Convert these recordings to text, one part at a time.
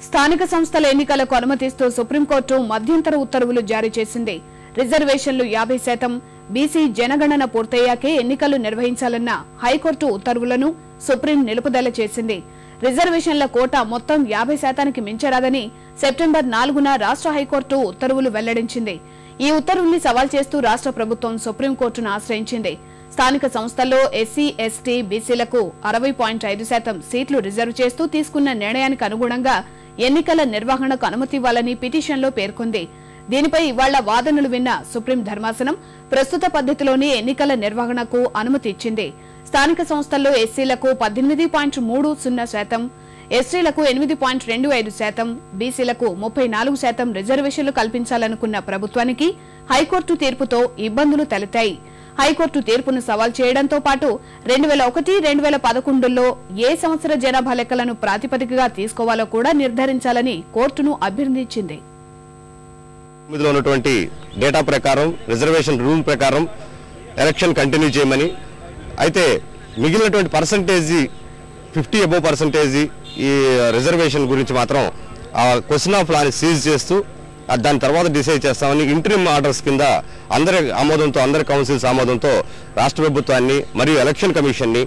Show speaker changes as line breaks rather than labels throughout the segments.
స్థానిక సంస్థల ఎన్నికలకు అనుమతిస్తూ సుప్రీంకోర్టు మధ్యంతర ఉత్తర్వులు జారీ చేసింది. రిజర్వేషన్లు 50%, బీసీ జనగణన పూర్తయ్యాకే ఎన్నికలు నిర్వహించాలన్న హైకోర్టు ఉత్తర్వులను సుప్రీం నిలుపుదల చేసింది. రిజర్వేషన్ల కోటా మొత్తం 50%కి మించరాదని సెప్టెంబర్ 4న రాష్ట్ర హైకోర్టు ఉత్తర్వులు వెల్లడించింది. ఈ ఉత్తర్వుల్ని సవాల్ చేస్తూ రాష్ట్ర ప్రభుత్వం సుప్రీంకోర్టును ఆశ్రయించింది. స్థానిక సంస్థల్లో ఎస్సీ, ఎస్టీ, బీసీలకు 60.5% సీట్లు రిజర్వ్ చేస్తూ తీసుకున్న నిర్ణయానికి అనుగుణంగా ఎన్నికల నిర్వహణకు అనుమతి ఇవ్వాలని పిటిషన్లో పేర్కొంది. దీనిపై ఇవాళ వాదనలు విన్న సుప్రీం ధర్మాసనం ప్రస్తుత పద్ధతిలోనే ఎన్నికల నిర్వహణకు అనుమతి ఇచ్చింది. స్థానిక సంస్థల్లో ఎస్సీలకు 18.30%, ఎస్టీలకు 8.25%, బీసీలకు 34% రిజర్వేషన్లు కల్పించాలనుకున్న ప్రభుత్వానికి హైకోర్టు తీర్పుతో ఇబ్బందులు తలెత్తాయి. హైకోర్టు తీర్పును సవాల్ చేయడంతో పాటు 2001, 2011లో ఏ సంవత్సర జనాభా లెక్కలను ప్రాతిపదికగా తీసుకోవాలో కూడా నిర్ధారించాలని కోర్టును అభ్యర్థించింది.
ఉన్నటువంటి డేటా ప్రకారం రిజర్వేషన్ రూల్ ప్రకారం ఎలక్షన్ కంటిన్యూ చేయమని, అయితే మిగిలినటువంటి పర్సంటేజీ 50 అబోవ్ పర్సంటేజీ ఈ రిజర్వేషన్ గురించి మాత్రం క్వశ్చన్ ఆఫ్ లాని సీజ్ చేస్తూ దాని తర్వాత డిసైడ్ చేస్తామని ఇంటరిమ్ ఆర్డర్స్ కింద అందరి ఆమోదంతో, అందరి కౌన్సిల్స్ ఆమోదంతో రాష్ట్ర ప్రభుత్వాన్ని మరియు ఎలక్షన్ కమిషన్ని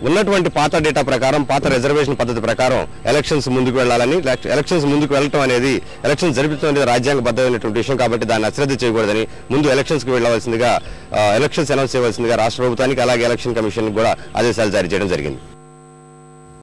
ఉన్నటువంటి పాత డేటా ప్రకారం, పాత రిజర్వేషన్ పద్ధతి ప్రకారం ఎలక్షన్స్ ముందుకు వెళ్లాలని, ఎలక్షన్స్ ముందుకు వెళ్ళటం అనేది, ఎలక్షన్స్ జరిపించడం అనేది రాజ్యాంగబద్ధమైనటువంటి విషయం కాబట్టి దాన్ని అశ్రద్ధ చేయకూడదని ముందు ఎలక్షన్స్కి వెళ్లవలసిందిగా, ఎలక్షన్స్ అనౌన్స్ చేయవలసిందిగా రాష్ట్ర ప్రభుత్వానికి అలాగే ఎలక్షన్ కమిషన్ కూడా ఆదేశాలు జారీ చేయడం జరిగింది.